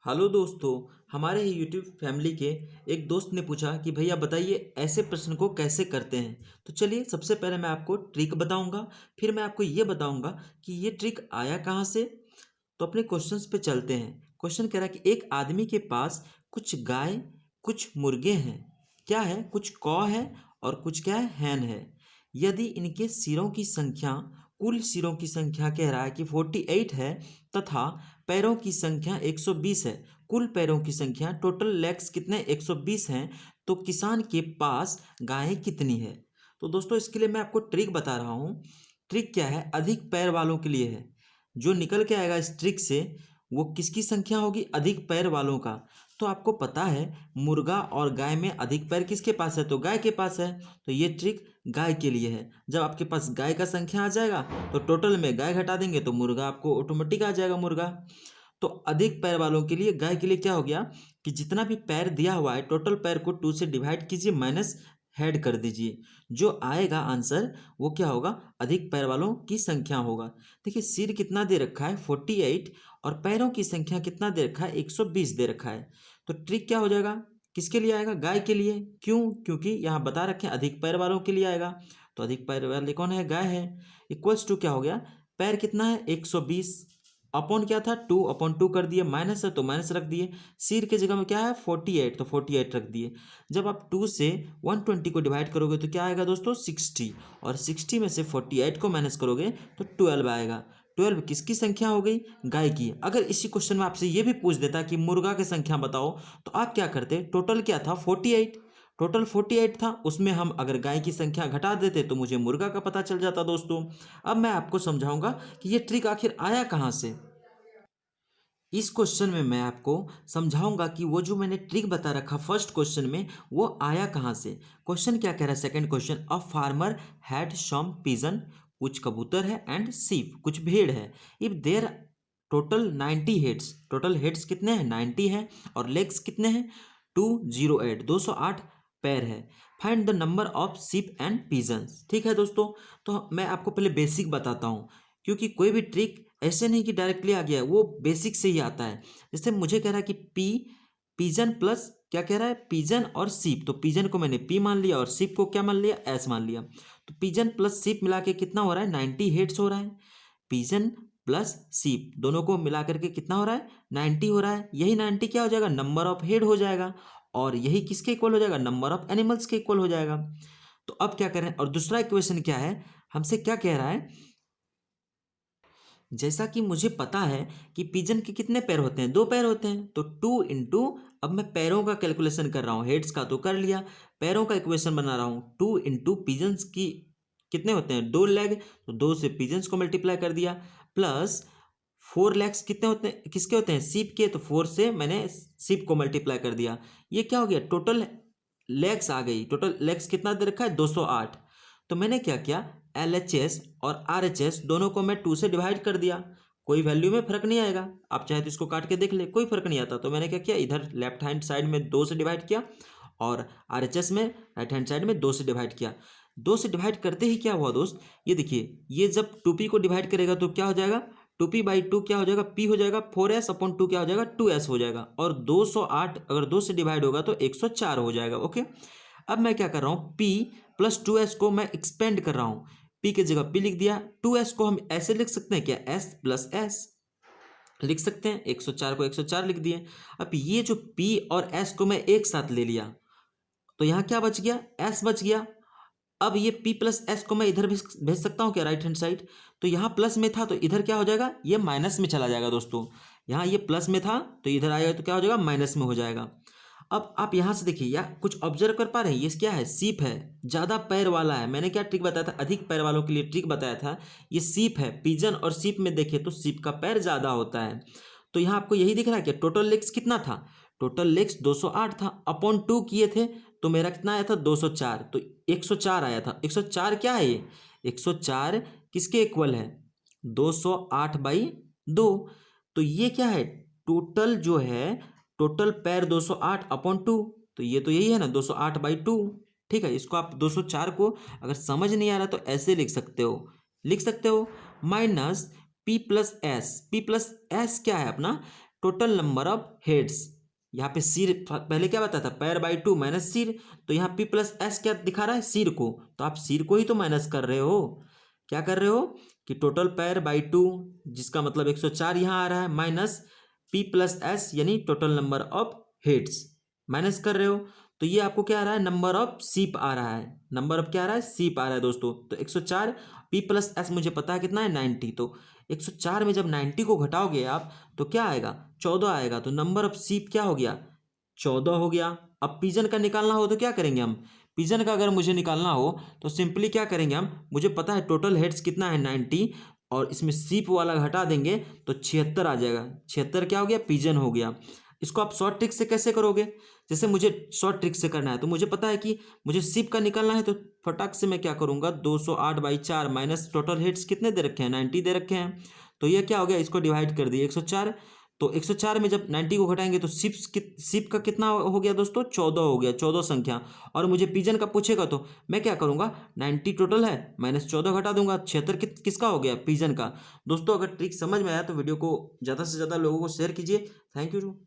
Hello दोस्तों। हमारे ही YouTube family के एक दोस्त ने पूछा कि भैया बताइए ऐसे प्रश्न को कैसे करते हैं। तो चलिए सबसे पहले मैं आपको ट्रिक बताऊंगा, फिर मैं आपको ये बताऊंगा कि ये ट्रिक आया कहाँ से। तो अपने क्वेश्चंस पे चलते हैं। क्वेश्चन कह रहा है कि एक आदमी के पास कुछ गाय, कुछ मुर्गे हैं। क्या है? कुछ कौ है और कुछ क्या है? हैन है। यदि इनके सिरों की संख्या, कुल सिरों की संख्या कह रहा है कि 48 है, तथा पैरों की संख्या 120 है। कुल पैरों की संख्या, टोटल लेग्स कितने? 120 हैं। तो किसान के पास गायें कितनी है? तो दोस्तों इसके लिए मैं आपको ट्रिक बता रहा हूँ। ट्रिक क्या है? अधिक पैर वालों के लिए है। जो निकल के आएगा इस ट्रिक से वो किसकी संख्या होगी? अधिक पैर वालों का। तो आपको पता है मुर्गा और गाय में अधिक पैर किसके पास है? तो गाय के पास है। तो ये ट्रिक गाय के लिए है। जब आपके पास गाय का संख्या आ जाएगा तो टोटल में गाय घटा देंगे तो मुर्गा आपको ऑटोमेटिक आ जाएगा मुर्गा। तो अधिक पैर वालों के लिए, गाय के लिए क्या हो गया कि जितना भी पैर दिया हुआ है टोटल पैर को 2 से डिवाइड कीजिए, माइनस हेड कर दीजिए। जो आएगा आंसर वो क्या होगा? अधिक पैर वालों की संख्या होगा। देखिए सिर कितना दे रखा है? 48, और पैरों की संख्या कितना दे रखा है? 120 दे रखा है। तो ट्रिक क्या हो जाएगा? किसके लिए आएगा? गाय के लिए। क्यों? क्योंकि यहाँ बता रखे हैं अधिक पैर वालों के लिए आएगा। तो अधिक पैर वाले कौन है? गाय है। इक्वल्स टू क्या हो गया? पैर कितना है? 120, अपॉन क्या था? 2/2 कर दिए, माइनस है तो माइनस रख दिए। सिर की जगह में क्या है? 48, तो 48 रख दिए। जब आप 2 से 120 को डिवाइड करोगे तो क्या आएगा दोस्तों? 60, और 60 में से 48 को माइनस करोगे तो 12 आएगा। 12 किसकी संख्या हो गई? गाय की। अगर इसी क्वेश्चन में आपसे ये भी पूछ देता कि मुर्गा की संख्या बताओ, तो आप क्या करते? टोटल क्या था? 48। टोटल 48 था, उसमें हम अगर गाय की संख्या घटा देते तो मुझे मुर्गा का पता चल जाता दोस्तों। अब मैं आपको समझाऊंगा कि ये ट्रिक आखिर आया कहाँ से। इस क्वेश्चन में मैं आपको समझाऊंगा कि वो जो मैंने ट्रिक बता रखा फर्स्ट क्वेश्चन में वो आया कहाँ से। क्वेश्चन क्या कह रहा है? Second question, a farmer had some pigeon, कुछ कबूतर है, एंड सीप, कुछ भेड़ है। If there total 90 heads, total heads कितने हैं? 90 है, और लेग्स कितने हैं? 208, 208 पैर है। Find the number of sheep and pigeons. ठीक है दोस्तों, तो मैं आपको पहले बेसिक बताता हूँ, क्योंकि कोई भी ट्रिक ऐसे नहीं कि डायरेक्टली आ गया है, वो बेसिक से ही आता है। जैसे मुझे कह रहा है कि पिजन प्लस क्या कह रहा है? पिजन और सीप। तो पिजन को मैंने पी मान लिया और सीप को क्या मान लिया? एस मान लिया। तो पिजन प्लस सीप मिला के कितना हो रहा है? 90 हेड्स हो रहा है। पिजन प्लस सीप दोनों को मिला करके कितना हो रहा है? 90 हो रहा है। यही 90 क्या हो जाएगा? नंबर ऑफ हेड हो जाएगा, और यही किसके इक्वल हो जाएगा? नंबर ऑफ एनिमल्स के इक्वल हो जाएगा। तो अब क्या करें? और दूसरा इक्वेशन क्या है? हमसे क्या कह रहा है? जैसा कि मुझे पता है कि पिजन के कितने पैर होते हैं? 2 पैर होते हैं। तो 2 इंटू, अब मैं पैरों का कैलकुलेशन कर रहा हूँ, हेड्स का तो कर लिया, पैरों का इक्वेशन बना रहा हूँ। 2 इंटू पिजन्स की कितने होते हैं? 2 लेग, तो 2 से पिजन्स को मल्टीप्लाई कर दिया, प्लस 4 लेग्स कितने होते हैं? किसके होते हैं? सीप के। तो 4 से मैंने सीप को मल्टीप्लाई कर दिया। ये क्या हो गया? टोटल लेग्स आ गई। टोटल लेग्स कितना दे रखा है? 208। तो मैंने क्या किया? LHS और RHS दोनों को मैं 2 से डिवाइड कर दिया। कोई वैल्यू में फर्क नहीं आएगा, आप चाहे तो इसको काट के देख ले, कोई फर्क नहीं आता। तो मैंने क्या किया? इधर लेफ्ट हैंड साइड में 2 से डिवाइड किया, और RHS में राइट हैंड साइड में 2 से डिवाइड किया। 2 से डिवाइड करते ही क्या हुआ दोस्त? ये देखिए, ये जब 2p को डिवाइड करेगा तो क्या हो जाएगा? 2p/2 क्या हो जाएगा? p हो जाएगा। 4s/2 क्या हो जाएगा? 2s हो जाएगा। और 208 अगर 2 से डिवाइड होगा तो 104 हो जाएगा। ओके, अब मैं क्या कर रहा हूँ? p प्लस 2s को मैं एक्सपेंड कर रहा हूँ। p की जगह p लिख दिया। 2s को हम ऐसे लिख सकते हैं क्या? s प्लस s लिख सकते हैं। 104 को 104 लिख दिए। अब ये जो p और s को मैं एक साथ ले लिया, तो यहाँ क्या बच गया? s बच गया। अब ये p प्लस s को मैं इधर भी भेज सकता हूँ क्या? Right hand side. तो यहाँ प्लस में था तो इधर क्या हो जाएगा? ये माइनस में चला जाएगा दोस्तों। यहाँ ये प्लस में था तो इधर आएगा तो क्या हो जाएगा? माइनस में हो जाएगा। अब आप यहाँ से देखिए, या कुछ ऑब्जर्व कर पा रहे हैं? ये क्या है? सीप है, ज़्यादा पैर वाला है। मैंने क्या ट्रिक बताया था? अधिक पैर वालों के लिए ट्रिक बताया था। ये सीप है। पिजन और सीप में देखें तो सीप का पैर ज़्यादा होता है। तो यहाँ आपको यही दिख रहा है कि टोटल लेग्स कितना था? टोटल लेग्स 208 था, अपॉन 2 किए थे तो मेरा कितना आया था? 204। तो 104 आया था। 104 क्या है ये? 104 किसके इक्वल है? 208/2। तो ये क्या है? टोटल जो है, टोटल पैर 208/2। तो ये तो यही है ना, 208/2। ठीक है, इसको आप 204 को अगर समझ नहीं आ रहा तो ऐसे लिख सकते हो, लिख सकते हो, minus p plus S. p plus S क्या है अपना? Total number of heads. यहाँ पे सिर पहले क्या बताया था, पैर बाई 2 माइनस सिर, तो यहाँ P प्लस एस क्या दिखा रहा है, सिर को, तो आप सिर को ही तो माइनस कर रहे हो। क्या कर रहे हो कि टोटल पैर बाई 2, जिसका मतलब 104 यहाँ आ रहा है, माइनस P प्लस एस यानी total number of heads minus कर रहे हो। तो ये आपको क्या आ रहा है, नंबर ऑफ सीप आ रहा है, नंबर ऑफ क्या आ रहा है, सीप आ रहा है दोस्तों। तो 104 P प्लस एस मुझे पता है कितना है, 90। तो 104 में जब 90 को घटाओगे आप तो क्या आएगा, 14 आएगा। तो नंबर ऑफ सीप क्या हो गया, 14 हो गया। अब पिजन का निकालना हो तो क्या करेंगे हम, पिजन का अगर मुझे निकालना हो तो सिंपली क्या करेंगे हम, मुझे पता है टोटल हेड्स कितना है 90, और इसमें सीप वाला घटा देंगे तो 76 आ जाएगा। 76 क्या हो गया, पिजन हो गया। इसको आप शॉर्ट ट्रिक से कैसे करोगे, जैसे मुझे शॉर्ट ट्रिक से करना है तो मुझे पता है कि मुझे सीप का निकालना है, तो फटाक से मैं क्या करूंगा, 208/4 माइनस टोटल हेड्स कितने दे रखे हैं, 90 दे रखे हैं। तो ये क्या हो गया, इसको डिवाइड कर दिए 104। तो 104 में जब 90 को घटाएंगे तो सिप का कितना हो गया दोस्तों, 14 हो गया, 14 संख्या। और मुझे पिजन का पूछेगा तो मैं क्या करूंगा, 90 टोटल है माइनस 14 घटा दूंगा, 76 किसका हो गया, पिजन का। दोस्तों अगर ट्रिक समझ में आया तो वीडियो को ज़्यादा से ज़्यादा लोगों को शेयर कीजिए। Thank you.